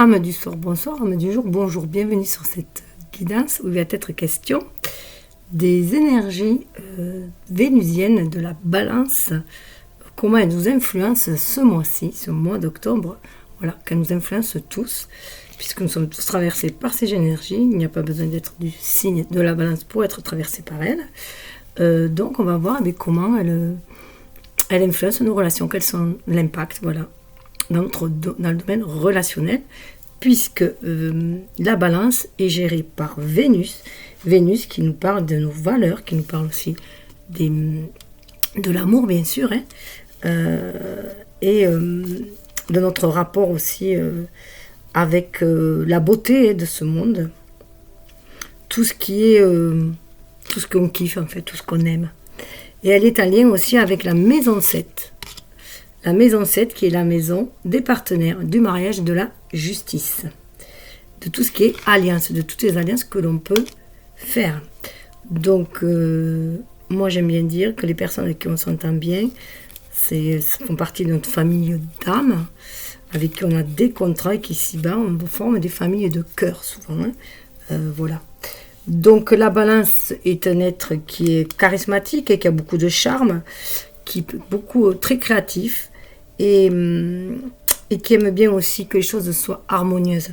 Âme du soir, bonsoir, âme du jour, bonjour, bienvenue sur cette guidance où il va être question des énergies vénusiennes de la balance, comment elles nous influencent ce mois-ci, ce mois d'octobre, voilà, qu'elles nous influencent tous, puisque nous sommes tous traversés par ces énergies, il n'y a pas besoin d'être du signe de la balance pour être traversé par elles, donc on va voir comment elles influencent nos relations, quels sont l'impact, voilà, dans le domaine relationnel, puisque la balance est gérée par Vénus. Vénus qui nous parle de nos valeurs, qui nous parle aussi de l'amour, bien sûr, et de notre rapport aussi avec la beauté de ce monde. Tout ce qui est... tout ce qu'on kiffe, en fait, tout ce qu'on aime. Et elle est en lien aussi avec la maison 7. La maison 7 qui est la maison des partenaires, du mariage, de la justice. De tout ce qui est alliance, de toutes les alliances que l'on peut faire. Donc, moi j'aime bien dire que les personnes avec qui on s'entend bien, font partie de notre famille d'âmes, avec qui on a des contrats et qui ici-bas, on forme des familles de cœur souvent. Voilà. Donc la balance est un être qui est charismatique et qui a beaucoup de charme, qui est très créatif et qui aime bien aussi que les choses soient harmonieuses.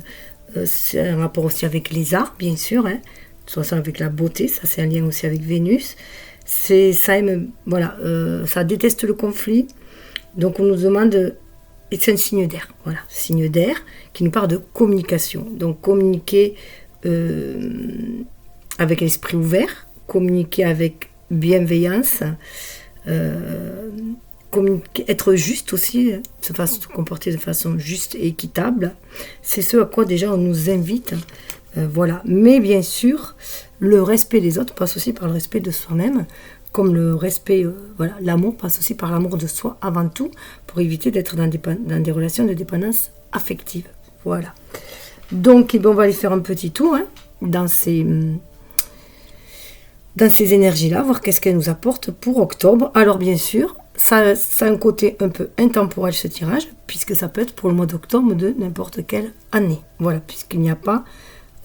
C'est un rapport aussi avec les arts, bien sûr, soit avec la beauté, ça c'est un lien aussi avec Vénus. Ça aime, voilà, ça déteste le conflit, donc on nous demande, et c'est un signe d'air, voilà, signe d'air qui nous parle de communication. Donc communiquer avec l'esprit ouvert, communiquer avec bienveillance, être juste aussi, se comporter de façon juste et équitable, c'est ce à quoi déjà on nous invite, voilà. Mais bien sûr, le respect des autres passe aussi par le respect de soi-même, comme le respect, voilà, l'amour passe aussi par l'amour de soi avant tout, pour éviter d'être dans des relations de dépendance affective, voilà. Donc, on va aller faire un petit tour dans ces énergies-là, voir qu'est-ce qu'elles nous apportent pour octobre. Alors bien sûr, ça a un côté un peu intemporel ce tirage, puisque ça peut être pour le mois d'octobre de n'importe quelle année. Voilà, puisqu'il n'y a pas...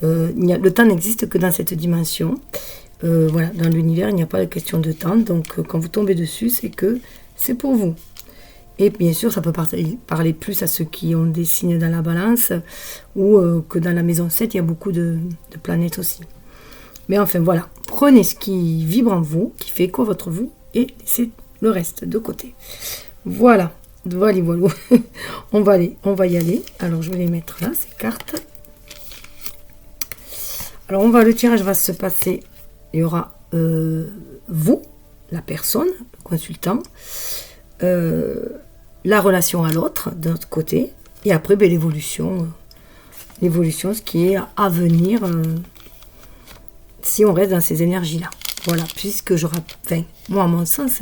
le temps n'existe que dans cette dimension. Voilà, dans l'univers, il n'y a pas de question de temps. Donc quand vous tombez dessus, c'est que c'est pour vous. Et bien sûr, ça peut parler plus à ceux qui ont des signes dans la balance, ou que dans la maison 7, il y a beaucoup de planètes aussi. Mais enfin, voilà. Prenez ce qui vibre en vous, qui fait écho à votre vous, et laissez le reste de côté. Voilà. Voilà. On va y aller. Alors, je vais les mettre là, ces cartes. Alors, le tirage va se passer. Il y aura vous, la personne, le consultant, la relation à l'autre, de notre côté, et après, l'évolution, ce qui est à venir... si on reste dans ces énergies-là. Voilà, puisque moi, à mon sens,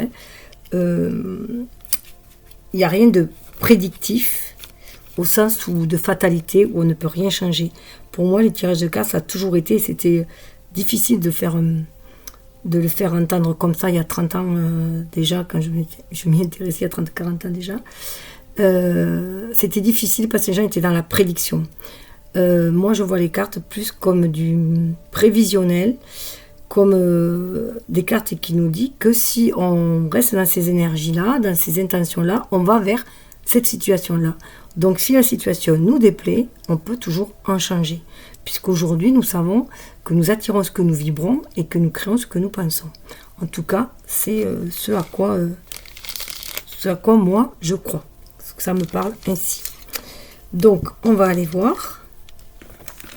il n'y a rien de prédictif, au sens où de fatalité, où on ne peut rien changer. Pour moi, les tirages de cartes, ça a toujours été, c'était difficile de le faire entendre comme ça, il y a 30 ans déjà, quand je m'y intéressais, il y a 30-40 ans déjà. C'était difficile parce que les gens étaient dans la prédiction. Moi, je vois les cartes plus comme du prévisionnel, comme des cartes qui nous disent que si on reste dans ces énergies-là, dans ces intentions-là, on va vers cette situation-là. Donc, si la situation nous déplaît, on peut toujours en changer. Puisqu'aujourd'hui, nous savons que nous attirons ce que nous vibrons et que nous créons ce que nous pensons. En tout cas, c'est ce à quoi moi, je crois. Parce que ça me parle ainsi. Donc, on va aller voir.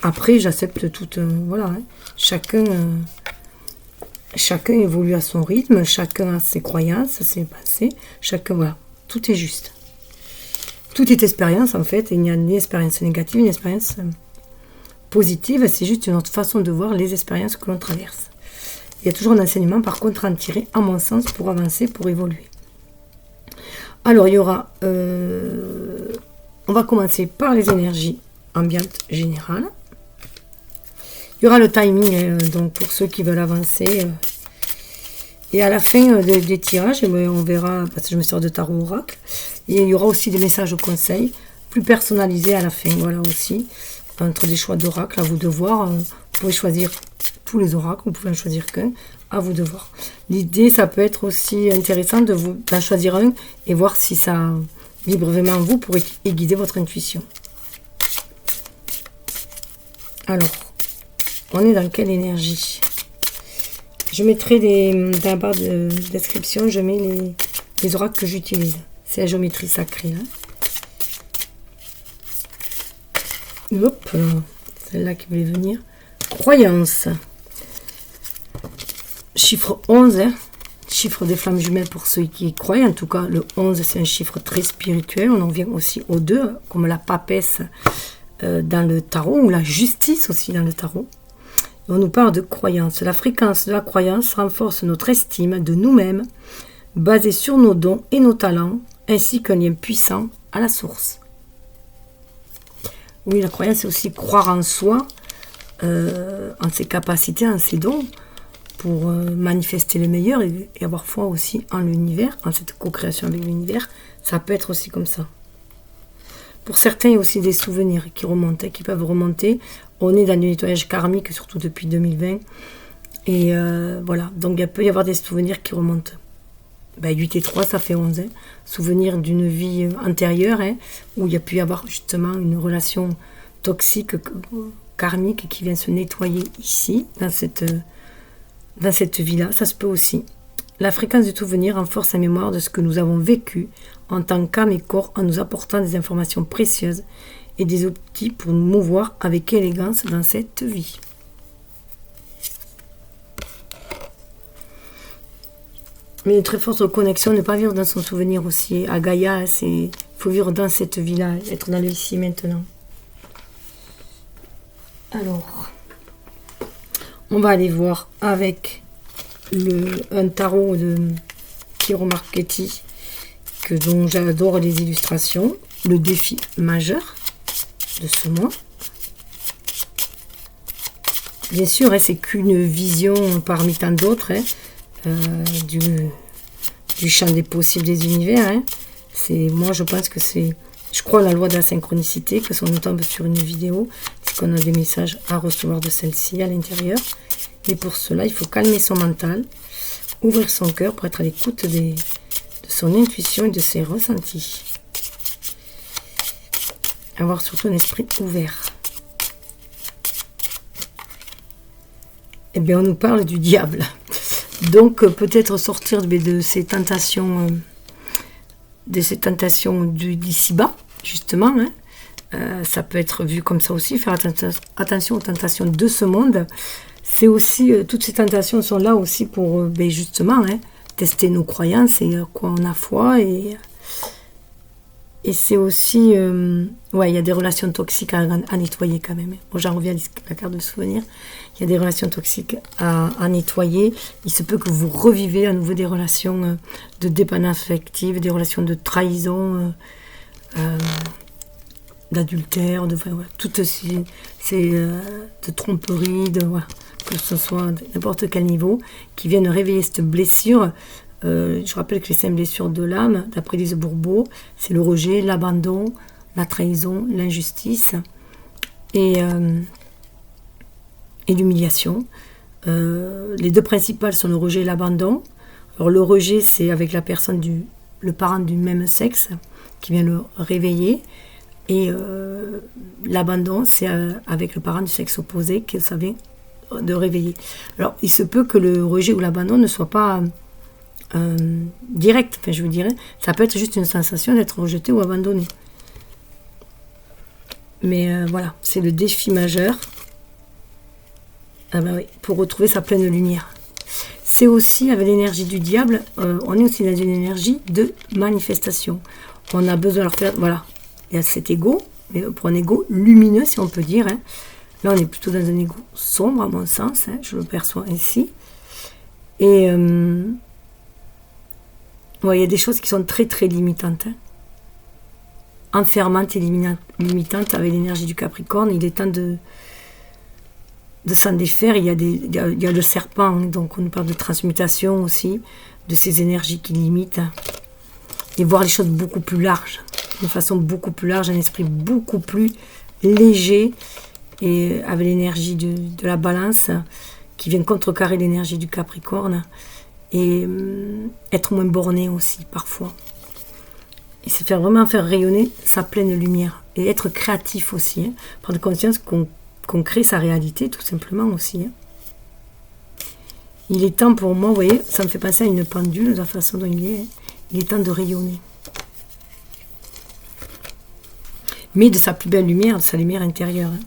Après, j'accepte tout, voilà, chacun évolue à son rythme, chacun a ses croyances, ses pensées, chacun, voilà, tout est juste. Tout est expérience, en fait, et il n'y a ni expérience négative, ni expérience positive, c'est juste une autre façon de voir les expériences que l'on traverse. Il y a toujours un enseignement, par contre, à en tirer, à mon sens, pour avancer, pour évoluer. Alors, il y aura... on va commencer par les énergies ambiantes générales. Il y aura le timing, donc pour ceux qui veulent avancer. Et à la fin des tirages, on verra, parce que je me sers de tarot oracle, et il y aura aussi des messages au conseil plus personnalisé à la fin. Voilà aussi, entre des choix d'oracle, à vous de voir. Vous pouvez choisir tous les oracles, vous pouvez en choisir qu'un, à vous de voir. L'idée, ça peut être aussi intéressant d'en choisir un et voir si ça vibre vraiment en vous pour guider votre intuition. Alors, on est dans quelle énergie? Je mettrai dans la barre de description, je mets les oracles que j'utilise. C'est la géométrie sacrée. Hein. Hop, celle-là qui voulait venir. Croyance. Chiffre 11, hein. Chiffre des flammes jumelles pour ceux qui y croient. En tout cas, le 11, c'est un chiffre très spirituel. On en vient aussi au 2, comme la papesse dans le tarot, ou la justice aussi dans le tarot. On nous parle de croyance. La fréquence de la croyance renforce notre estime de nous-mêmes, basée sur nos dons et nos talents, ainsi qu'un lien puissant à la source. Oui, la croyance, c'est aussi croire en soi, en ses capacités, en ses dons, pour manifester le meilleur et avoir foi aussi en l'univers, en cette co-création avec l'univers. Ça peut être aussi comme ça. Pour certains, il y a aussi des souvenirs qui remontent, qui peuvent remonter. On est dans du nettoyage karmique, surtout depuis 2020. Et voilà, donc il peut y avoir des souvenirs qui remontent. 8 et 3, ça fait 11. Hein. Souvenir d'une vie antérieure, hein, où il y a pu y avoir justement une relation toxique, karmique, qui vient se nettoyer ici, dans cette vie-là. Ça se peut aussi. La fréquence du souvenir renforce la mémoire de ce que nous avons vécu en tant qu'âme et corps, en nous apportant des informations précieuses et des outils pour nous mouvoir avec élégance dans cette vie. Mais une très forte connexion, ne pas vivre dans son souvenir aussi. À Gaïa, il faut vivre dans cette vie-là, être dans le ici maintenant. Alors, on va aller voir avec un tarot de Kiro Marchetti, dont j'adore les illustrations. Le défi majeur de ce mois. Bien sûr, hein, c'est qu'une vision parmi tant d'autres. Hein. Du champ des possibles des univers. Hein. Moi, je pense que je crois à la loi de la synchronicité, que si on tombe sur une vidéo, c'est qu'on a des messages à recevoir de celle-ci à l'intérieur. Et pour cela, il faut calmer son mental, ouvrir son cœur pour être à l'écoute de son intuition et de ses ressentis. Avoir surtout un esprit ouvert. Eh bien, on nous parle du diable. Donc, peut-être sortir de ces tentations, d'ici-bas, justement. Hein. Ça peut être vu comme ça aussi, faire attention aux tentations de ce monde. C'est aussi, toutes ces tentations sont là aussi pour, justement, hein, tester nos croyances et quoi on a foi. Et c'est aussi, il y a des relations toxiques à nettoyer quand même. Bon, j'en reviens à la carte de souvenir. Il y a des relations toxiques à nettoyer. Il se peut que vous revivez à nouveau des relations de dépendance affective, des relations de trahison, d'adultère, toutes ces de tromperie, que ce soit à n'importe quel niveau, qui viennent réveiller cette blessure. Je rappelle que les 5 blessures de l'âme, d'après Lise Bourbeau, c'est le rejet, l'abandon, la trahison, l'injustice et l'humiliation. Les deux principales sont le rejet et l'abandon. Alors le rejet, c'est avec la personne, le parent du même sexe qui vient le réveiller. Et l'abandon, c'est avec le parent du sexe opposé que ça vient de réveiller. Alors il se peut que le rejet ou l'abandon ne soit pas direct, je vous dirais, ça peut être juste une sensation d'être rejeté ou abandonné. Mais voilà, c'est le défi majeur. Oui, pour retrouver sa pleine lumière. C'est aussi, avec l'énergie du diable, on est aussi dans une énergie de manifestation. On a besoin de leur faire, voilà, il y a cet ego, mais pour un ego lumineux, si on peut dire. Hein. Là, on est plutôt dans un ego sombre, à mon sens, hein, je le perçois ainsi. Et il y a des choses qui sont très très limitantes. Hein. Enfermantes et limitantes avec l'énergie du Capricorne. Il est temps de s'en défaire. Il y a le serpent, hein, donc on nous parle de transmutation aussi, de ces énergies qui limitent. Hein, et voir les choses beaucoup plus larges. d'une façon beaucoup plus large, un esprit beaucoup plus léger, et avec l'énergie de la balance qui vient contrecarrer l'énergie du Capricorne, et être moins borné aussi parfois. Et c'est vraiment faire rayonner sa pleine lumière, et être créatif aussi, hein. Prendre conscience qu'on crée sa réalité tout simplement aussi, hein. Il est temps pour moi, vous voyez, ça me fait penser à une pendule de la façon dont il est, hein. Il est temps de rayonner. Mais de sa plus belle lumière, de sa lumière intérieure, hein.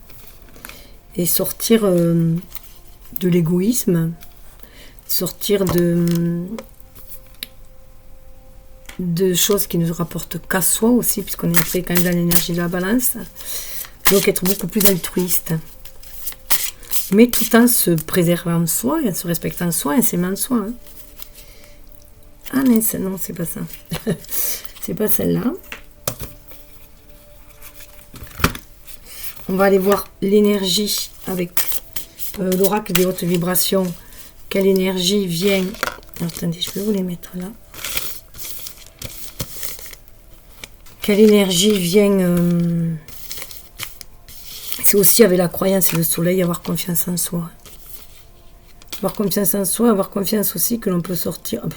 Et sortir de l'égoïsme, sortir de choses qui ne nous rapportent qu'à soi aussi, puisqu'on est entré quand même dans l'énergie de la balance. Donc être beaucoup plus altruiste. Mais tout en se préservant soi, et en se respectant soi, en s'aimant soi, hein. Ah mais non, c'est pas ça. C'est pas celle-là. On va aller voir l'énergie avec l'oracle des hautes vibrations. Quelle énergie vient... Alors, attendez, je vais vous les mettre là. Quelle énergie vient... C'est aussi avec la croyance et le soleil, avoir confiance en soi. Avoir confiance en soi, avoir confiance aussi que l'on peut sortir...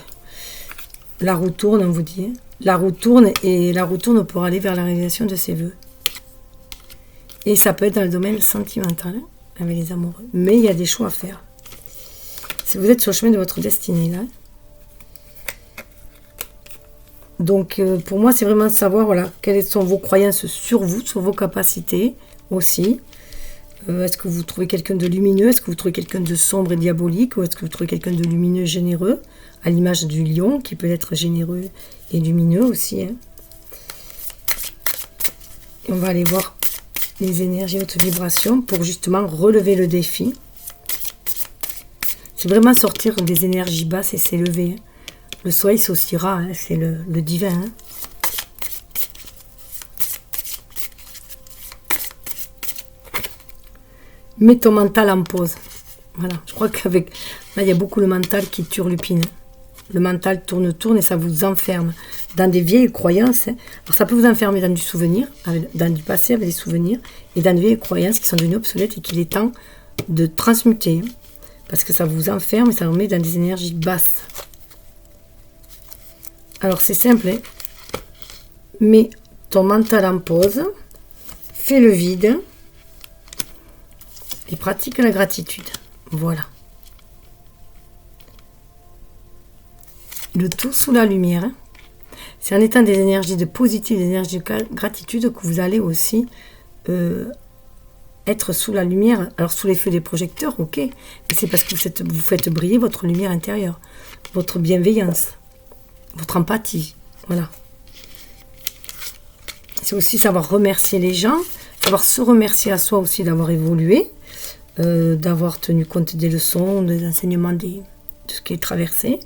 La roue tourne, on vous dit. Hein. La roue tourne, et la roue tourne pour aller vers la réalisation de ses vœux. Et ça peut être dans le domaine sentimental, hein, avec les amoureux. Mais il y a des choix à faire. Si vous êtes sur le chemin de votre destinée, là. Donc, pour moi, c'est vraiment savoir, voilà, quelles sont vos croyances sur vous, sur vos capacités aussi. Est-ce que vous trouvez quelqu'un de lumineux? Est-ce que vous trouvez quelqu'un de sombre et diabolique? Ou est-ce que vous trouvez quelqu'un de lumineux et généreux? À l'image du lion, qui peut être généreux et lumineux aussi, hein. Et on va aller voir les énergies haute vibration pour justement relever le défi. C'est vraiment sortir des énergies basses et s'élever, hein. Le soleil s'associera, hein, c'est le divin, hein. Mets ton mental en pause. Voilà, je crois qu'avec... Là, il y a beaucoup le mental qui turlupine. Le mental tourne et ça vous enferme dans des vieilles croyances. Alors, ça peut vous enfermer dans du souvenir, dans du passé avec des souvenirs, et dans des vieilles croyances qui sont devenues obsolètes et qu'il est temps de transmuter. Parce que ça vous enferme et ça vous met dans des énergies basses. Alors, c'est simple, hein. Mets ton mental en pause, fais le vide et pratique la gratitude. Voilà. Le tout sous la lumière, hein. C'est en étant des énergies de positif, des énergies de gratitude que vous allez aussi être sous la lumière. Alors sous les feux des projecteurs, ok, mais c'est parce que vous faites briller votre lumière intérieure, votre bienveillance, votre empathie, voilà. C'est aussi savoir remercier les gens, savoir se remercier à soi aussi d'avoir évolué, d'avoir tenu compte des leçons, des enseignements, de ce qui est traversé.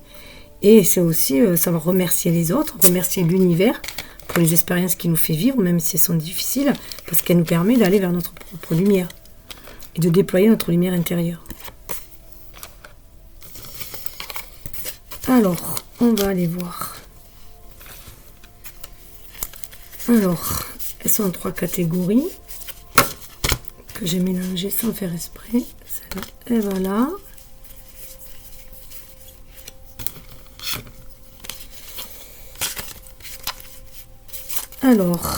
Et c'est aussi savoir remercier les autres, remercier l'univers pour les expériences qu'il nous fait vivre, même si elles sont difficiles, parce qu'elles nous permettent d'aller vers notre propre lumière et de déployer notre lumière intérieure. Alors, on va aller voir. Alors, elles sont en 3 catégories que j'ai mélangées sans faire exprès. Celle-là, et voilà. Alors,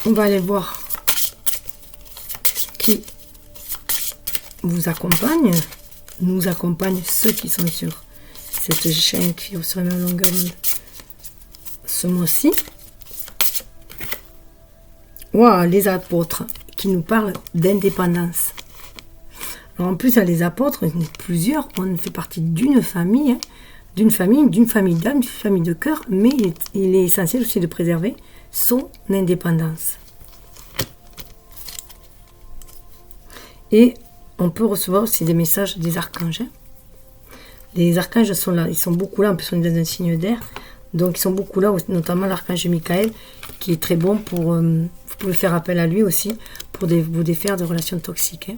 on va aller voir qui vous accompagne, nous accompagne, ceux qui sont sur cette chaîne qui est sur la même longueur d'onde ce mois-ci. Waouh, les apôtres qui nous parlent d'indépendance. Alors en plus, il y a les apôtres, plusieurs, on fait partie d'une famille, hein. D'une famille d'âme, d'une famille de cœur, mais il est essentiel aussi de préserver son indépendance. Et on peut recevoir aussi des messages des archanges. Les archanges sont là, ils sont beaucoup là, en plus on est dans un signe d'air, donc ils sont beaucoup là, notamment l'archange Michael, qui est très bon pour, vous pouvez faire appel à lui aussi, pour vous défaire de relations toxiques, hein,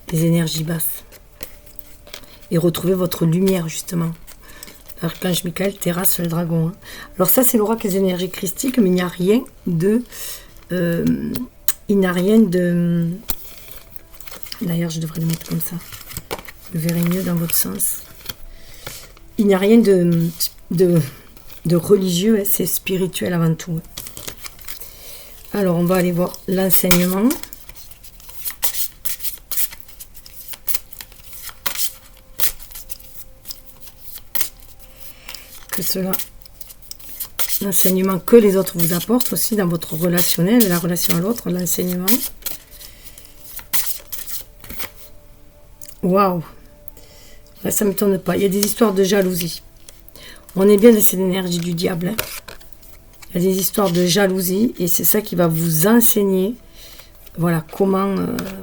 des énergies basses. Et retrouver votre lumière justement. Archange Michael terrasse le dragon. Hein. Alors ça, c'est l'oracle des énergies christiques, mais il n'y a rien de... il n'y a rien de... D'ailleurs, je devrais le mettre comme ça. Vous verrez mieux dans votre sens. Il n'y a rien de religieux, hein, c'est spirituel avant tout. Alors, on va aller voir l'enseignement. Que cela, l'enseignement que les autres vous apportent aussi dans votre relationnel, la relation à l'autre, l'enseignement. Waouh! Là, ça ne m'étonne pas. Il y a des histoires de jalousie. On est bien dans cette énergie du diable. Hein. Il y a des histoires de jalousie et c'est ça qui va vous enseigner. Voilà, comment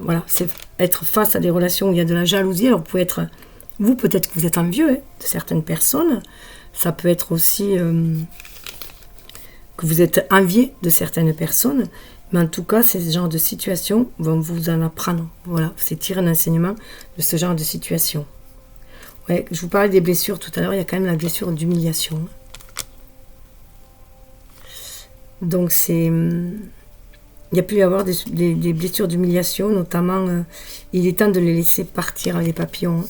voilà, c'est être face à des relations où il y a de la jalousie. Alors, vous pouvez être, vous, peut-être que vous êtes envieux hein, de certaines personnes. Ça peut être aussi que vous êtes envié de certaines personnes. Mais en tout cas, ces genres de situations vont vous en apprendre. Voilà, c'est tirer un enseignement de ce genre de situation. Ouais, je vous parlais des blessures tout à l'heure, il y a quand même la blessure d'humiliation. Donc, c'est... Il y a pu y avoir des blessures d'humiliation, notamment, il est temps de les laisser partir, les papillons,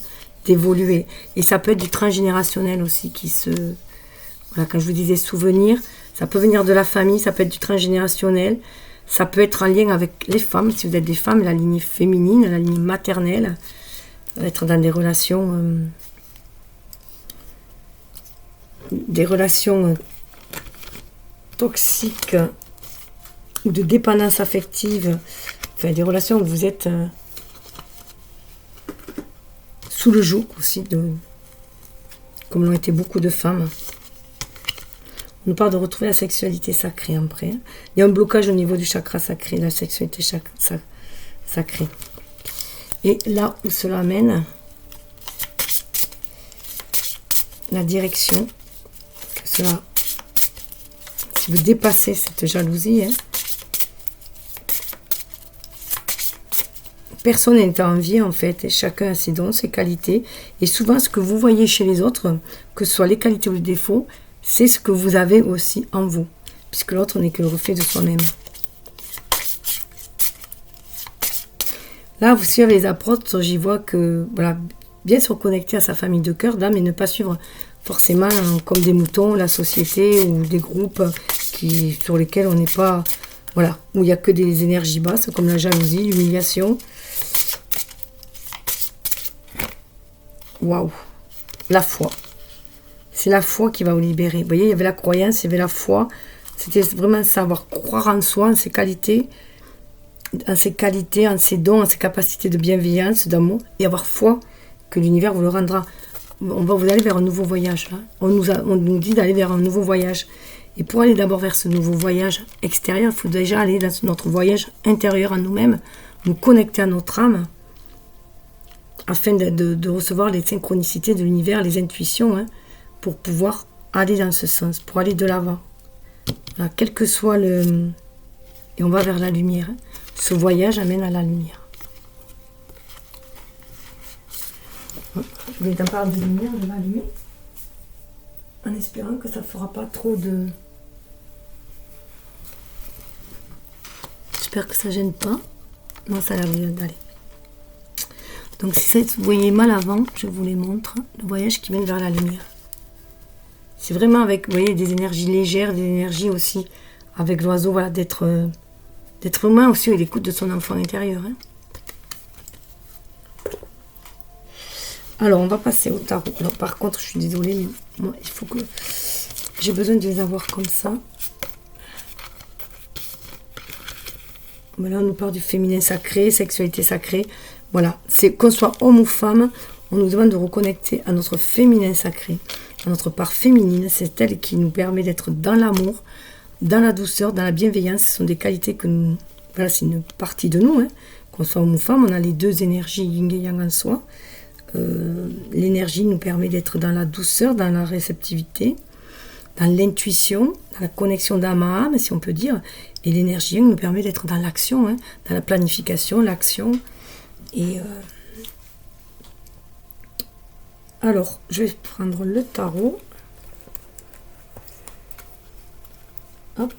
d'évoluer. Et ça peut être du transgénérationnel aussi, qui se... Voilà, quand je vous disais souvenirs, ça peut venir de la famille, ça peut être du transgénérationnel, ça peut être en lien avec les femmes, si vous êtes des femmes, la lignée féminine, la lignée maternelle, être dans des relations toxiques ou de dépendance affective, enfin des relations où vous êtes sous le joug aussi, comme l'ont été beaucoup de femmes. On nous parle de retrouver la sexualité sacrée après. Il y a un blocage au niveau du chakra sacré, la sexualité sacrée. Et là où cela amène, la direction, que cela, si vous dépassez cette jalousie, hein, personne n'est envié en fait, et chacun a ses dons, ses qualités, et souvent ce que vous voyez chez les autres, que ce soit les qualités ou les défauts, c'est ce que vous avez aussi en vous, puisque l'autre n'est que le reflet de soi-même. Là, vous suivez les approches, j'y vois que, voilà, bien se reconnecter à sa famille de cœur, d'âme, et ne pas suivre forcément comme des moutons la société ou des groupes sur lesquels on n'est pas, voilà, où il n'y a que des énergies basses, comme la jalousie, l'humiliation. Waouh, la foi. C'est la foi qui va vous libérer. Vous voyez, il y avait la croyance, il y avait la foi. C'était vraiment savoir croire en soi, en ses qualités, en ses dons, en ses capacités de bienveillance, d'amour, et avoir foi que l'univers vous le rendra. Vous allez vers un nouveau voyage. Là. On nous dit d'aller vers un nouveau voyage. Et pour aller d'abord vers ce nouveau voyage extérieur, il faut déjà aller dans notre voyage intérieur en nous-mêmes, nous connecter à notre âme, afin de recevoir les synchronicités de l'univers, les intuitions, hein, pour pouvoir aller dans ce sens, pour aller de l'avant. Voilà, quel que soit le... Et on va vers la lumière. Hein. Ce voyage amène à la lumière. Je vais t'en parler de lumière, je vais allumer. En espérant que ça ne fera pas trop de... J'espère que ça ne gêne pas. Non, ça a l'air d'aller. Donc si vous voyez mal avant, je vous les montre. Le voyage qui mène vers la lumière. C'est vraiment avec, vous voyez, des énergies légères, des énergies aussi avec l'oiseau, voilà, d'être humain aussi à l'écoute de son enfant intérieur. Hein. Alors, on va passer au tarot. Alors, par contre, je suis désolée, mais moi, il faut que... J'ai besoin de les avoir comme ça. Mais là, on nous parle du féminin sacré, sexualité sacrée. Voilà, c'est qu'on soit homme ou femme, on nous demande de reconnecter à notre féminin sacré, à notre part féminine. C'est elle qui nous permet d'être dans l'amour, dans la douceur, dans la bienveillance. Ce sont des qualités que nous... Voilà, c'est une partie de nous. Hein. Qu'on soit homme ou femme, on a les deux énergies yin et yang en soi. L'énergie nous permet d'être dans la douceur, dans la réceptivité, dans l'intuition, dans la connexion d'âme à âme, si on peut dire. Et l'énergie nous permet d'être dans l'action, hein, dans la planification, l'action. Et alors, je vais prendre le tarot. Hop.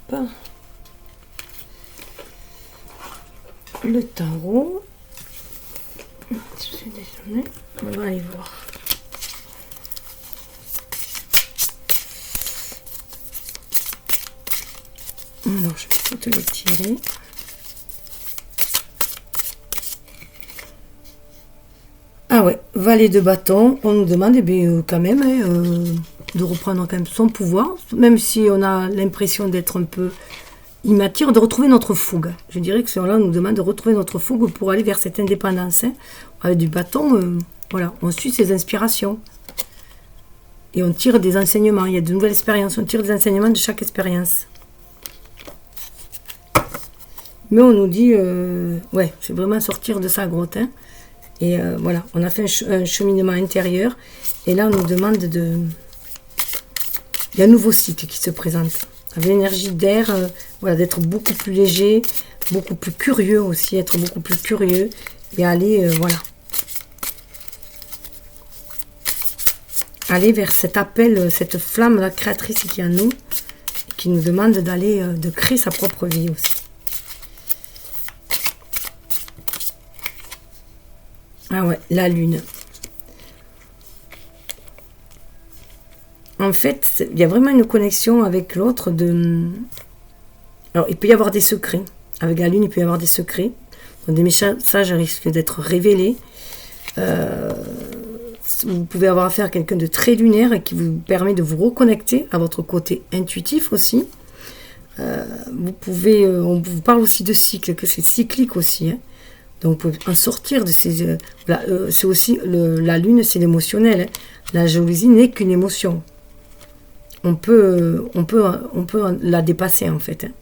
Le tarot. Je suis désolée. On va aller voir. Alors, je vais toutes les tirer. Ah ouais, valet de bâton. On nous demande quand même de reprendre quand même son pouvoir, même si on a l'impression d'être un peu immature, de retrouver notre fougue. Je dirais que cela nous demande de retrouver notre fougue pour aller vers cette indépendance. Hein. Avec du bâton, voilà, on suit ses inspirations. Et on tire des enseignements. Il y a de nouvelles expériences. On tire des enseignements de chaque expérience. Mais on nous dit, ouais, c'est vraiment sortir de sa grotte. Hein. Et voilà, on a fait un cheminement intérieur. Et là, on nous demande de... Il y a un nouveau cycle qui se présente. Avec l'énergie d'air, voilà, d'être beaucoup plus léger, beaucoup plus curieux aussi, être beaucoup plus curieux. Et aller, voilà. Aller vers cet appel, cette flamme, la créatrice qui est en nous, qui nous demande d'aller, de créer sa propre vie aussi. Ah ouais, la lune. En fait, il y a vraiment une connexion avec l'autre de... Alors, il peut y avoir des secrets. Avec la lune, il peut y avoir des secrets. Donc, des messages risquent d'être révélés. Vous pouvez avoir affaire à quelqu'un de très lunaire et qui vous permet de vous reconnecter à votre côté intuitif aussi. Vous pouvez... on vous parle aussi de cycle, que c'est cyclique aussi, hein. Donc, vous pouvez en sortir de ces... c'est aussi... la lune, c'est l'émotionnel. Hein. La jalousie n'est qu'une émotion. On peut la dépasser, en fait. Hein.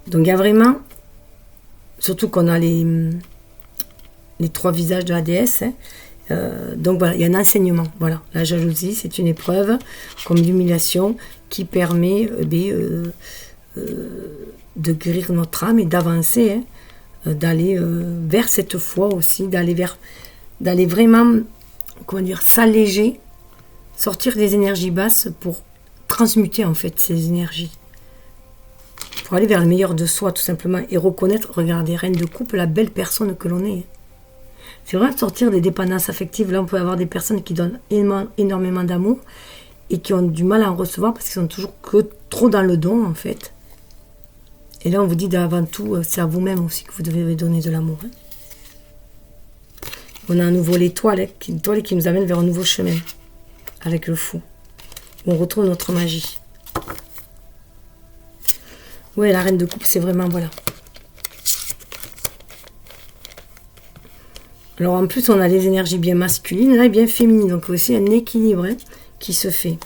Donc, il y a vraiment... Surtout qu'on a les 3 visages de la déesse. Hein. Donc, voilà, il y a un enseignement. Voilà. La jalousie, c'est une épreuve, comme l'humiliation, qui permet de guérir notre âme et d'avancer, hein. D'aller vers cette foi aussi, d'aller vraiment, comment dire, s'alléger, sortir des énergies basses pour transmuter en fait ces énergies, pour aller vers le meilleur de soi tout simplement et reconnaître, regardez, reine de coupe, la belle personne que l'on est. C'est vrai, sortir des dépendances affectives. Là on peut avoir des personnes qui donnent énormément d'amour et qui ont du mal à en recevoir parce qu'ils sont toujours que trop dans le don en fait. Et là, on vous dit avant tout, c'est à vous-même aussi que vous devez donner de l'amour. Hein. On a à nouveau l'étoile qui nous amène vers un nouveau chemin, avec le fou. On retrouve notre magie. Ouais, la reine de coupe, c'est vraiment, voilà. Alors, en plus, on a les énergies bien masculines, là, et bien féminines. Donc, aussi un équilibre hein, qui se fait.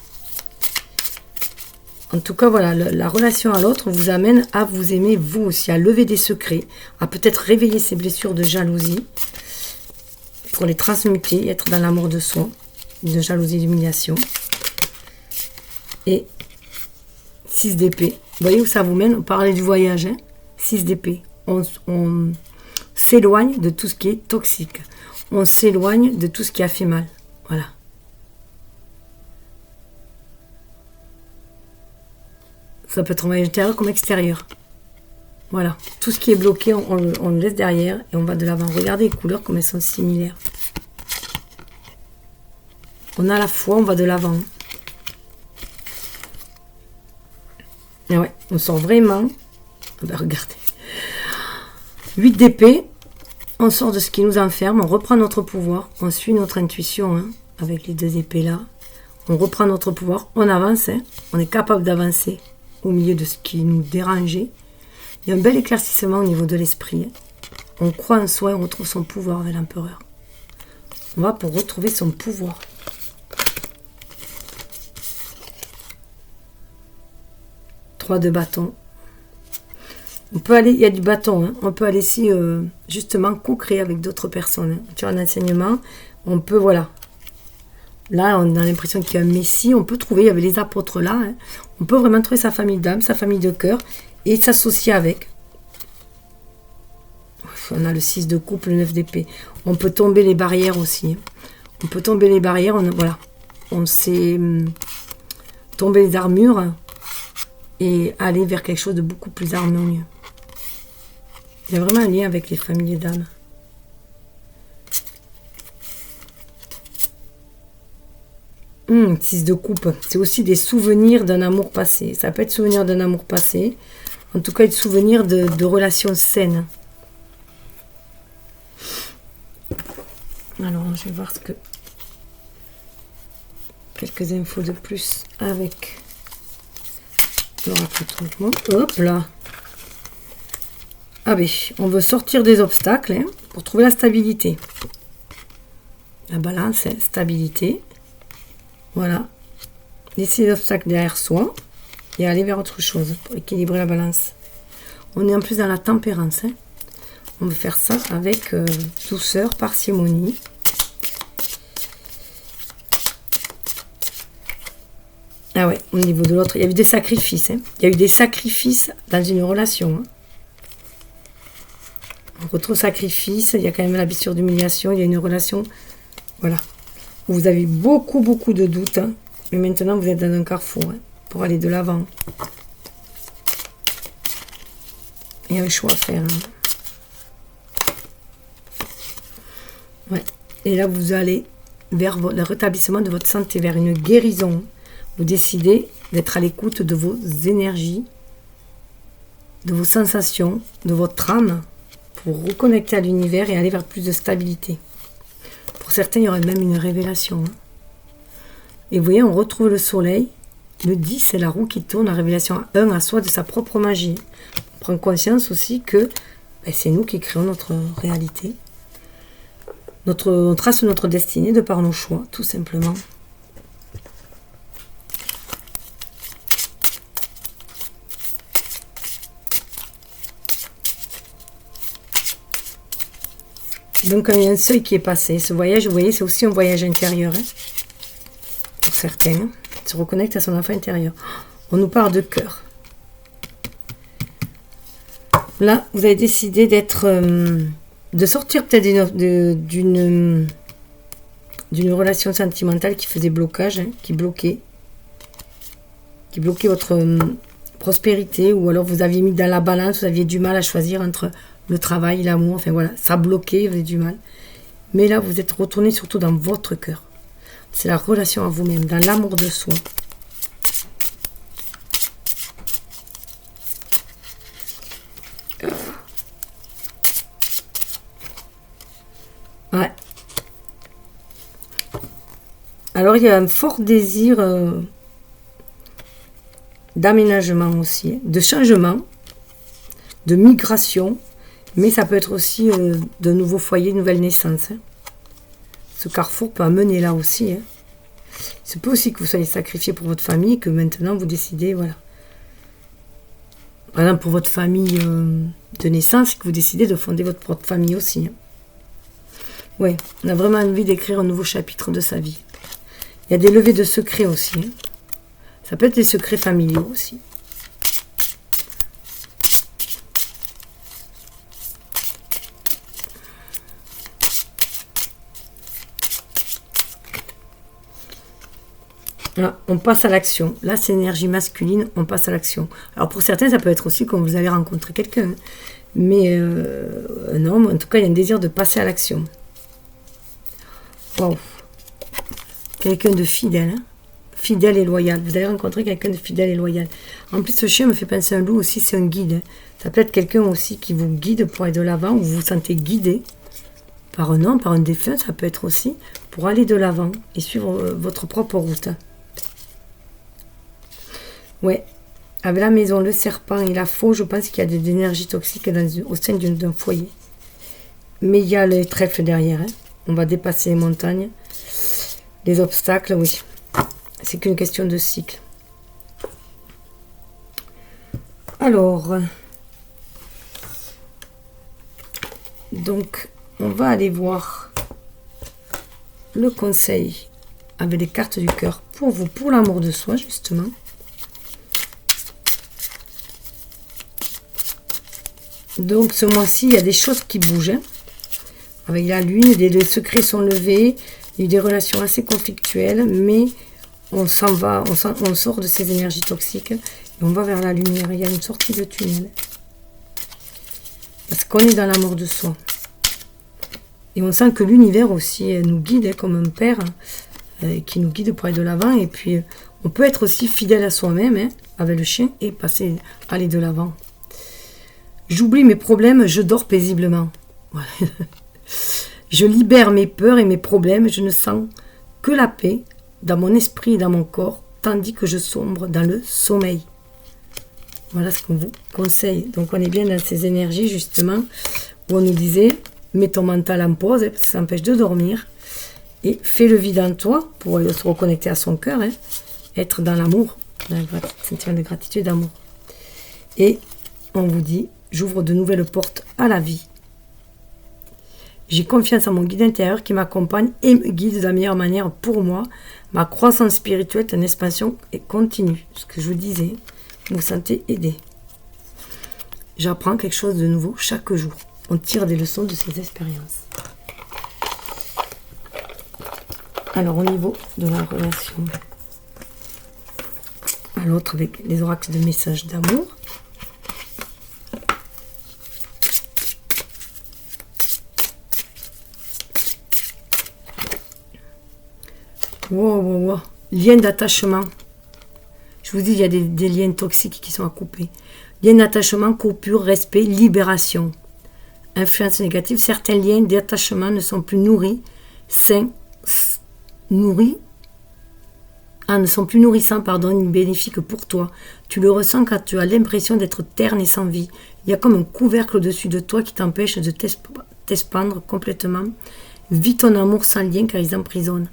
En tout cas, voilà, la relation à l'autre vous amène à vous aimer vous aussi, à lever des secrets, à peut-être réveiller ces blessures de jalousie, pour les transmuter, être dans l'amour de soi, de jalousie, d'humiliation. Et 6 d'épée. Vous voyez où ça vous mène? On parlait du voyage, hein? 6 d'épée. On s'éloigne de tout ce qui est toxique. On s'éloigne de tout ce qui a fait mal. Voilà. Ça peut être en voyage intérieur comme extérieur. Voilà. Tout ce qui est bloqué, on le laisse derrière et on va de l'avant. Regardez les couleurs comme elles sont similaires. On a la foi, on va de l'avant. Et ouais, on sort vraiment. Ah ben regardez. 8 d'épée. On sort de ce qui nous enferme, on reprend notre pouvoir, on suit notre intuition hein, avec les 2 épées là. On reprend notre pouvoir, on avance, hein, on est capable d'avancer au milieu de ce qui nous dérangeait. Il y a un bel éclaircissement au niveau de l'esprit. Hein. On croit en soi et on retrouve son pouvoir avec l'empereur. On va pour retrouver son pouvoir. Trois de bâton. On peut aller, il y a du bâton, hein. On peut aller ici justement co-créer avec d'autres personnes. Hein. Tu as un enseignement, on peut, voilà. Là, on a l'impression qu'il y a un messie, on peut trouver, il y avait les apôtres là, hein. On peut vraiment trouver sa famille d'âme, sa famille de cœur, et s'associer avec. On a le 6 de coupe, le 9 d'épée. On peut tomber les barrières aussi. Hein. On peut tomber les barrières, voilà. On sait tomber les armures, et aller vers quelque chose de beaucoup plus harmonieux. Il y a vraiment un lien avec les familles d'âmes. Six de coupe, c'est aussi des souvenirs d'un amour passé. Ça peut être souvenir d'un amour passé, en tout cas, être souvenir de relations saines. Alors, je vais voir quelques infos de plus avec l'oracle Trouvement. Hop là. Ah oui, on veut sortir des obstacles hein, pour trouver la stabilité. La balance, hein, stabilité. Voilà. Laisser les obstacles derrière soi et aller vers autre chose pour équilibrer la balance. On est en plus dans la tempérance. Hein. On veut faire ça avec douceur, parcimonie. Ah ouais, au niveau de l'autre, il y a eu des sacrifices. Hein. Il y a eu des sacrifices dans une relation. Hein. On retrouve sacrifice, il y a quand même la blessure d'humiliation, il y a une relation, voilà, où vous avez beaucoup de doutes, hein, mais maintenant vous êtes dans un carrefour hein, pour aller de l'avant. Il y a un choix à faire. Hein. Ouais. Et là, vous allez vers le rétablissement de votre santé, vers une guérison. Vous décidez d'être à l'écoute de vos énergies, de vos sensations, de votre âme, pour reconnecter à l'univers et aller vers plus de stabilité. Pour certains, il y aurait même une révélation. Hein. Et vous voyez, on retrouve le soleil. Le 10, c'est la roue qui tourne, la révélation 1 à soi de sa propre magie. On prend conscience aussi que c'est nous qui créons notre réalité. On trace notre destinée de par nos choix, tout simplement. Donc, il y a un seuil qui est passé. Ce voyage, vous voyez, c'est aussi un voyage intérieur. Hein, pour certains. Hein, se reconnecte à son enfant intérieur. On nous parle de cœur. Là, vous avez décidé de sortir peut-être d'une relation sentimentale qui faisait blocage, hein, qui bloquait votre prospérité, ou alors vous aviez mis dans la balance, vous aviez du mal à choisir entre le travail, l'amour, enfin voilà, ça bloquait, vous avez du mal. Mais là, vous êtes retourné surtout dans votre cœur. C'est la relation à vous-même, dans l'amour de soi. Ouais. Alors, il y a un fort désir d'aménagement aussi, de changement, de migration, mais ça peut être aussi de nouveaux foyers, de nouvelles naissances. Hein. Ce carrefour peut amener là aussi. Hein. C'est peut aussi que vous soyez sacrifié pour votre famille, que maintenant vous décidez, voilà. Par exemple, pour votre famille de naissance, que vous décidez de fonder votre propre famille aussi. Hein. Ouais, on a vraiment envie d'écrire un nouveau chapitre de sa vie. Il y a des levées de secrets aussi. Hein. Ça peut être des secrets familiaux aussi. Là, on passe à l'action. Là, c'est énergie masculine, on passe à l'action. Alors, pour certains, ça peut être aussi quand vous allez rencontrer quelqu'un. Hein. Mais non, en tout cas, il y a un désir de passer à l'action. Waouh. Quelqu'un de fidèle. Hein. Fidèle et loyal. Vous allez rencontrer quelqu'un de fidèle et loyal. En plus, ce chien me fait penser à un loup aussi, c'est un guide. Hein. Ça peut être quelqu'un aussi qui vous guide pour aller de l'avant, ou vous vous sentez guidé par un homme, par un défunt, ça peut être aussi pour aller de l'avant et suivre votre propre route. Ouais, avec la maison, le serpent et la faux, je pense qu'il y a des énergies toxiques au sein d'un foyer. Mais il y a le trèfle derrière. Hein. On va dépasser les montagnes. Les obstacles, oui. C'est qu'une question de cycle. Alors, donc, on va aller voir le conseil avec les cartes du cœur pour vous, pour l'amour de soi, justement. Donc, ce mois-ci, il y a des choses qui bougent. Hein. Avec la lune, les secrets sont levés. Il y a eu des relations assez conflictuelles, mais on s'en va, on sort de ces énergies toxiques. Et on va vers la lumière. Il y a une sortie de tunnel. Parce qu'on est dans l'amour de soi. Et on sent que l'univers aussi nous guide, hein, comme un père, qui nous guide pour aller de l'avant. Et puis, on peut être aussi fidèle à soi-même, hein, avec le chien, et aller de l'avant. J'oublie mes problèmes, je dors paisiblement. Voilà. Je libère mes peurs et mes problèmes, je ne sens que la paix dans mon esprit et dans mon corps, tandis que je sombre dans le sommeil. Voilà ce qu'on vous conseille. Donc on est bien dans ces énergies justement, où on nous disait, mets ton mental en pause, parce que ça empêche de dormir, et fais le vide en toi, pour se reconnecter à son cœur, hein, être dans l'amour, sentir de gratitude et d'amour. Et on vous dit, j'ouvre de nouvelles portes à la vie. J'ai confiance en mon guide intérieur qui m'accompagne et me guide de la meilleure manière pour moi. Ma croissance spirituelle est en expansion et continue. Ce que je vous disais, vous vous sentez aidé. J'apprends quelque chose de nouveau chaque jour. On tire des leçons de ces expériences. Alors au niveau de la relation à l'autre avec les oracles de messages d'amour. Wow. Lien d'attachement. Je vous dis, il y a des liens toxiques qui sont à couper. Lien d'attachement, coupure, respect, libération. Influence négative. Certains liens d'attachement ne sont plus nourris, sains, ne sont plus nourrissants, ni bénéfiques pour toi. Tu le ressens quand tu as l'impression d'être terne et sans vie. Il y a comme un couvercle au-dessus de toi qui t'empêche de t'expandre complètement. Vis ton amour sans lien car ils emprisonnent.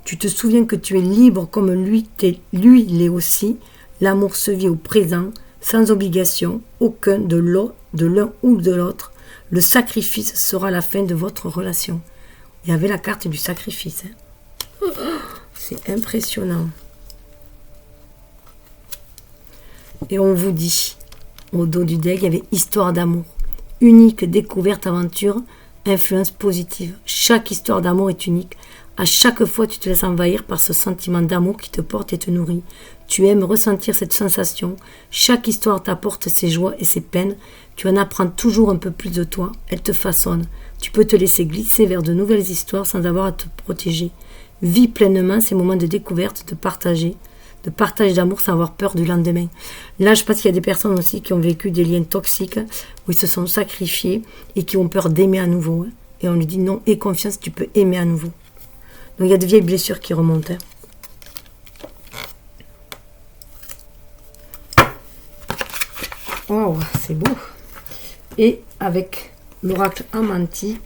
Tu te souviens que tu es libre comme lui l'est aussi. L'amour se vit au présent, sans obligation, aucun de l'un ou de l'autre. Le sacrifice sera la fin de votre relation. Il y avait la carte du sacrifice. Hein. C'est impressionnant. Et on vous dit, au dos du deck, il y avait histoire d'amour. Unique, découverte, aventure, influence positive. Chaque histoire d'amour est unique. À chaque fois, tu te laisses envahir par ce sentiment d'amour qui te porte et te nourrit. Tu aimes ressentir cette sensation. Chaque histoire t'apporte ses joies et ses peines. Tu en apprends toujours un peu plus de toi. Elle te façonne. Tu peux te laisser glisser vers de nouvelles histoires sans avoir à te protéger. Vis pleinement ces moments de découverte, de partage d'amour sans avoir peur du lendemain. Là, je pense qu'il y a des personnes aussi qui ont vécu des liens toxiques où ils se sont sacrifiés et qui ont peur d'aimer à nouveau. Et on lui dit non, aie confiance, tu peux aimer à nouveau. Donc il y a de vieilles blessures qui remontent. Wow, c'est beau. Et avec l'oracle Amanti,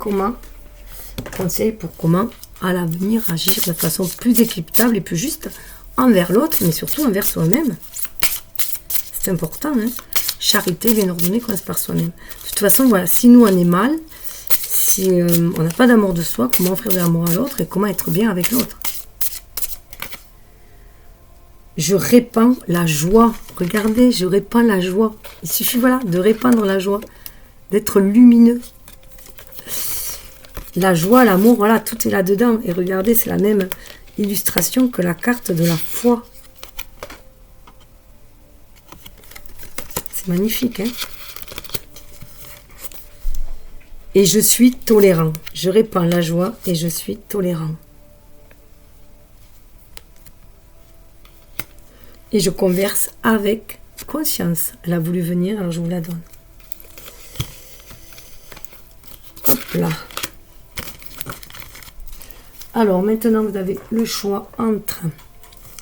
conseil pour comment à l'avenir agir de façon plus équitable et plus juste envers l'autre, mais surtout envers soi-même. C'est important, hein. Charité bien ordonnée commence par soi-même. De toute façon, voilà, si nous on est mal, si on n'a pas d'amour de soi, comment offrir de l'amour à l'autre et comment être bien avec l'autre. Je répands la joie. Regardez, je répands la joie. Il suffit, voilà, de répandre la joie, d'être lumineux. La joie, l'amour, voilà, tout est là-dedans. Et regardez, c'est la même illustration que la carte de la foi. C'est magnifique, hein? Et je suis tolérant. Je répands la joie et je suis tolérant. Et je converse avec conscience. Elle a voulu venir, alors je vous la donne. Hop là. Alors maintenant, vous avez le choix entre...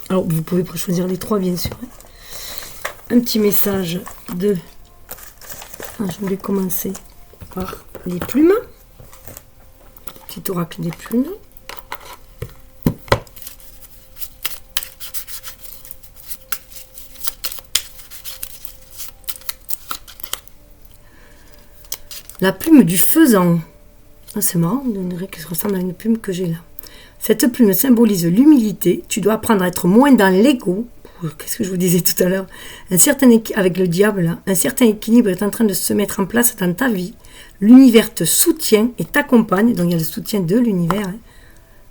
Alors, vous pouvez choisir les trois, bien sûr. Un petit message de... Ah, je voulais commencer par les plumes. Petit oracle des plumes. La plume du faisan. Ah, c'est marrant, on dirait qu'elle ressemble à une plume que j'ai là. Cette plume symbolise l'humilité. Tu dois apprendre à être moins dans l'ego. Qu'est-ce que je vous disais tout à l'heure? Avec le diable, là, un certain équilibre est en train de se mettre en place dans ta vie. L'univers te soutient et t'accompagne. Donc il y a le soutien de l'univers. Hein.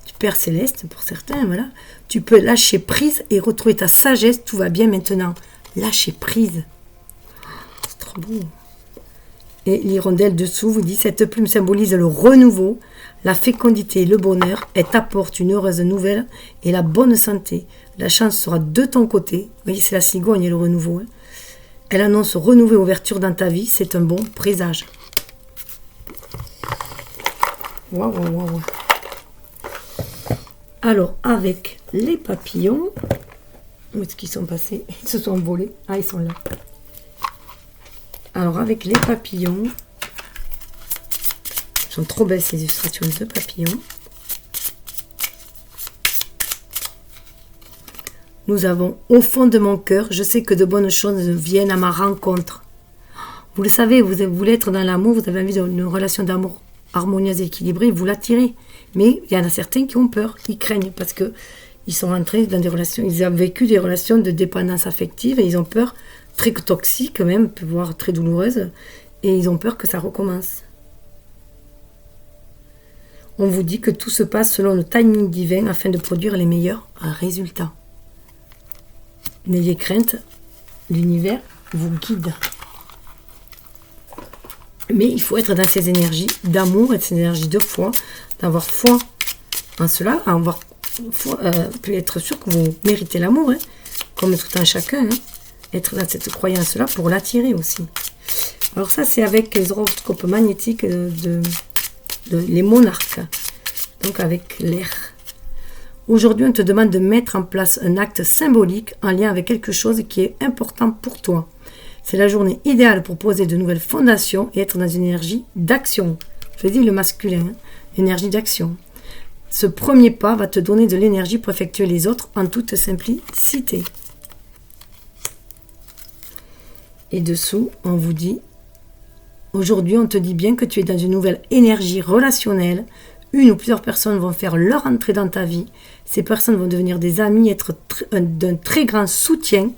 Du Père Céleste pour certains, voilà. Tu peux lâcher prise et retrouver ta sagesse. Tout va bien maintenant. lâcher prise. C'est trop beau. Et l'hirondelle dessous vous dit, cette plume symbolise le renouveau, la fécondité et le bonheur. Elle t'apporte une heureuse nouvelle et la bonne santé. La chance sera de ton côté. Vous voyez, c'est la cigogne et le renouveau. Hein. Elle annonce renouveau et ouverture dans ta vie. C'est un bon présage. Waouh, waouh, waouh. Alors, avec les papillons, où est-ce qu'ils sont passés? Ils se sont envolés. Ah, ils sont là. Alors, avec les papillons, sont trop belles ces illustrations de papillons. Nous avons au fond de mon cœur, je sais que de bonnes choses viennent à ma rencontre. Vous le savez, vous voulez être dans l'amour, vous avez envie d'une relation d'amour harmonieuse et équilibrée, vous l'attirez. Mais il y en a certains qui ont peur, qui craignent parce que ils sont rentrés dans des relations, ils ont vécu des relations de dépendance affective et ils ont peur, très toxiques même, voire très douloureuses, et ils ont peur que ça recommence. On vous dit que tout se passe selon le timing divin afin de produire les meilleurs résultats. N'ayez crainte, l'univers vous guide. Mais il faut être dans ces énergies d'amour et ces énergies de foi, d'avoir foi en cela, avoir foi, puis être sûr que vous méritez l'amour, hein, comme tout un chacun. Hein, être dans cette croyance-là pour l'attirer aussi. Alors ça, c'est avec les horoscopes magnétiques de les monarques, donc avec l'air. Aujourd'hui, on te demande de mettre en place un acte symbolique en lien avec quelque chose qui est important pour toi. C'est la journée idéale pour poser de nouvelles fondations et être dans une énergie d'action. Je dis le masculin, hein, énergie d'action. Ce premier pas va te donner de l'énergie pour effectuer les autres en toute simplicité. Et dessous, on vous dit, aujourd'hui, on te dit bien que tu es dans une nouvelle énergie relationnelle. Une ou plusieurs personnes vont faire leur entrée dans ta vie. Ces personnes vont devenir des amis, être d'un très grand soutien.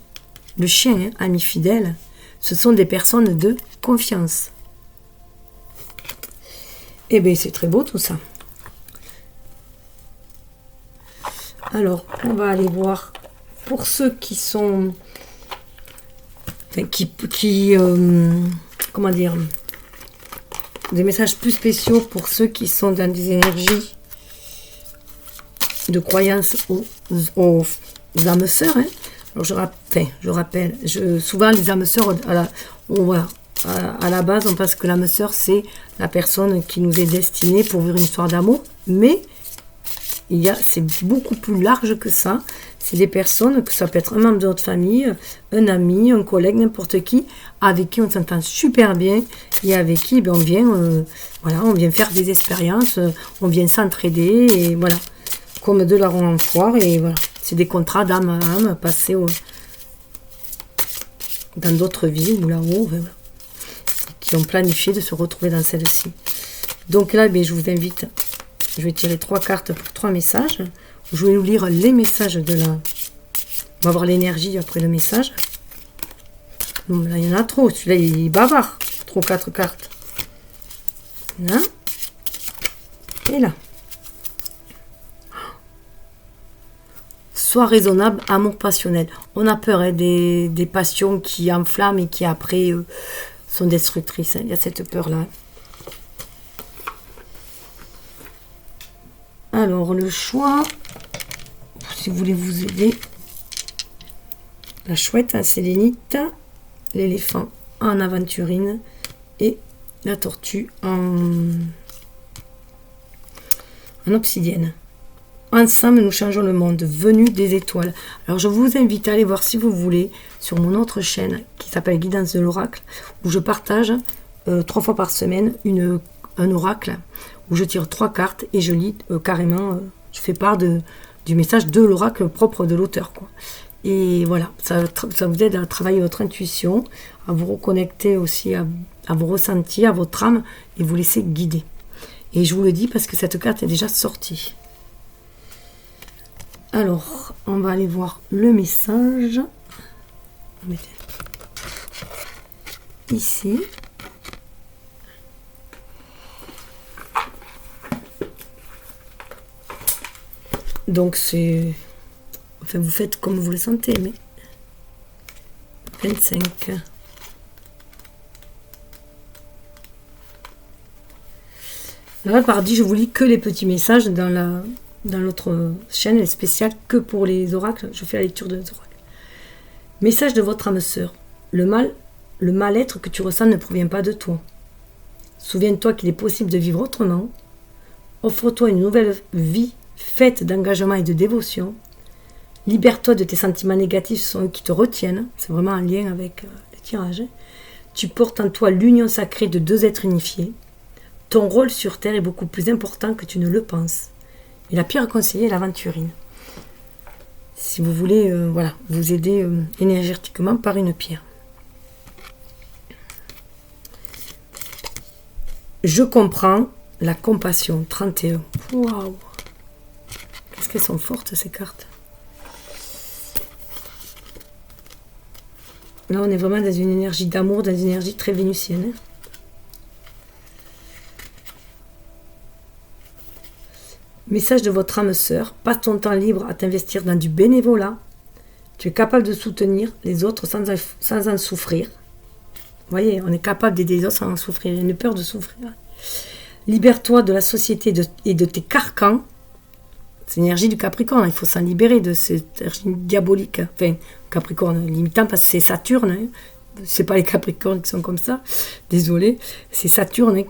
Le chien, hein, ami fidèle, ce sont des personnes de confiance. Eh bien, c'est très beau tout ça. Alors, on va aller voir pour ceux qui sont... Enfin, comment dire, des messages plus spéciaux pour ceux qui sont dans des énergies de croyance aux âmes sœurs. Hein. Alors je rappelle, souvent les âmes sœurs, à la base, on pense que l'âme sœur, c'est la personne qui nous est destinée pour vivre une histoire d'amour, mais c'est beaucoup plus large que ça. C'est des personnes, que ça peut être un membre de notre famille, un ami, un collègue, n'importe qui, avec qui on s'entend super bien et avec qui on vient faire des expériences, on vient s'entraider et voilà, comme de larrons en foire et voilà. C'est des contrats d'âme à âme passés dans d'autres vies ou là-haut, voilà, qui ont planifié de se retrouver dans celle-ci. Donc là, je vous invite, je vais tirer 3 cartes pour 3 messages. Je vais vous lire les messages de la... On va voir l'énergie après le message. Donc là, il y en a trop. Celui-là, il est bavard. Trop 4 cartes. Là. Et là. Sois raisonnable, amour passionnel. On a peur hein, des passions qui enflamment et qui après sont destructrices. Hein. Il y a cette peur-là. Alors, le choix... Si vous voulez vous aider, la chouette en sélénite, l'éléphant en aventurine et la tortue en obsidienne. Ensemble, nous changeons le monde, venu des étoiles. Alors, je vous invite à aller voir si vous voulez sur mon autre chaîne qui s'appelle Guidance de l'Oracle, où je partage 3 fois par semaine un oracle, où je tire 3 cartes et je lis carrément, je fais part du message de l'oracle propre de l'auteur, quoi. Et voilà, ça vous aide à travailler votre intuition, à vous reconnecter aussi à vos ressentis, à votre âme, et vous laisser guider. Et je vous le dis parce que cette carte est déjà sortie. Alors, on va aller voir le message. Ici. Donc c'est... Enfin, vous faites comme vous le sentez, mais... 25. Là, paradis, je vous lis que les petits messages dans l'autre chaîne, elle est spéciale que pour les oracles. Je fais la lecture des oracles. Message de votre âme sœur. Le mal-être que tu ressens ne provient pas de toi. Souviens-toi qu'il est possible de vivre autrement. Offre-toi une nouvelle vie faite d'engagement et de dévotion. Libère-toi de tes sentiments négatifs, ce sont eux qui te retiennent. C'est vraiment un lien avec le tirage. Tu portes en toi l'union sacrée de deux êtres unifiés. Ton rôle sur Terre est beaucoup plus important que tu ne le penses. Et la pierre conseillée est l'aventurine. Si vous voulez voilà, vous aider énergétiquement par une pierre. Je comprends la compassion, 31. Waouh! Qu'est-ce qu'elles sont fortes ces cartes. Là, on est vraiment dans une énergie d'amour, dans une énergie très vénusienne. Message de votre âme sœur. Passe ton temps libre à t'investir dans du bénévolat. Tu es capable de soutenir les autres sans en souffrir. Vous voyez, on est capable d'aider les autres sans en souffrir. Il y a une peur de souffrir. Libère-toi de la société et de tes carcans. C'est l'énergie du Capricorne. Il faut s'en libérer de cette énergie diabolique. Enfin, Capricorne, limitant parce que c'est Saturne. Hein. C'est pas les Capricornes qui sont comme ça. Désolé. C'est Saturne hein,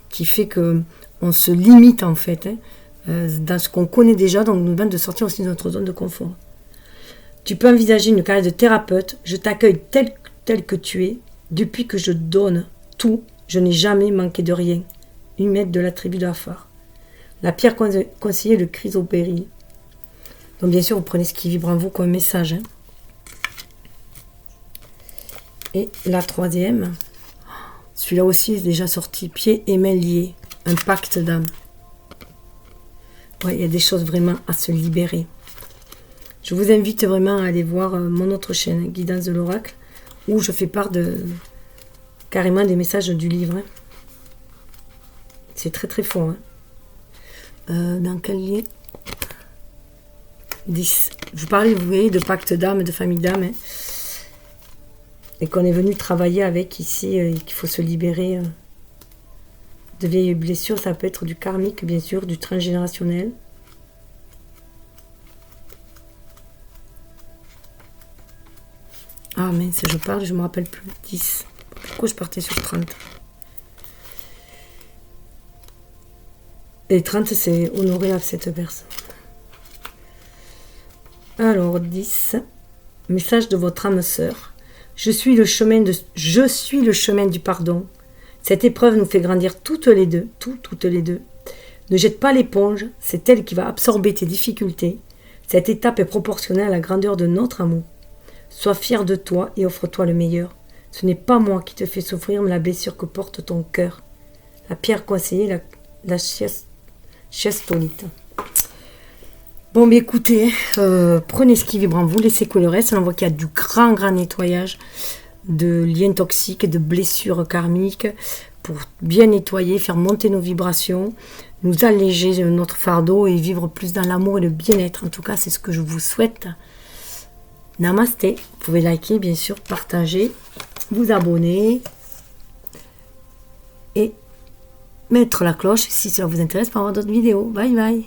qui fait que on se limite en fait hein, dans ce qu'on connaît déjà. Donc nous demande de sortir aussi de notre zone de confort. Tu peux envisager une carrière de thérapeute. Je t'accueille tel que tu es. Depuis que je donne tout, je n'ai jamais manqué de rien. Une maître de la tribu d'Afar. La pierre conseillée, le chrysobéryl. Donc bien sûr, vous prenez ce qui vibre en vous comme message. Hein. Et la troisième, celui-là aussi est déjà sorti. Pieds et mains liés. Un pacte d'âme. Ouais, il y a des choses vraiment à se libérer. Je vous invite vraiment à aller voir mon autre chaîne, Guidance de l'Oracle, où je fais part carrément des messages du livre. Hein. C'est très très fort. Hein. Dans quel lien 10. Je vous parlais, vous voyez, de pacte d'âme, de famille d'âme. Hein. Et qu'on est venu travailler avec ici, et qu'il faut se libérer de vieilles blessures. Ça peut être du karmique, bien sûr, du transgénérationnel. Ah mince, je parle, je ne me rappelle plus. 10. Pourquoi je partais sur 30? Et 30, c'est honorer à cette personne. Alors, 10. Message de votre âme sœur. Je suis le chemin du pardon. Cette épreuve nous fait grandir toutes les deux. Toutes les deux. Ne jette pas l'éponge, c'est elle qui va absorber tes difficultés. Cette étape est proportionnelle à la grandeur de notre amour. Sois fier de toi et offre-toi le meilleur. Ce n'est pas moi qui te fais souffrir, mais la blessure que porte ton cœur. La pierre conseillée, la chestolite. Bon, mais écoutez, prenez ce qui vibre en vous, laissez couler le reste. On voit qu'il y a du grand nettoyage de liens toxiques, de blessures karmiques, pour bien nettoyer, faire monter nos vibrations, nous alléger notre fardeau et vivre plus dans l'amour et le bien-être. En tout cas, c'est ce que je vous souhaite. Namasté. Vous pouvez liker, bien sûr, partager, vous abonner et mettre la cloche si ça vous intéresse pour avoir d'autres vidéos. Bye bye.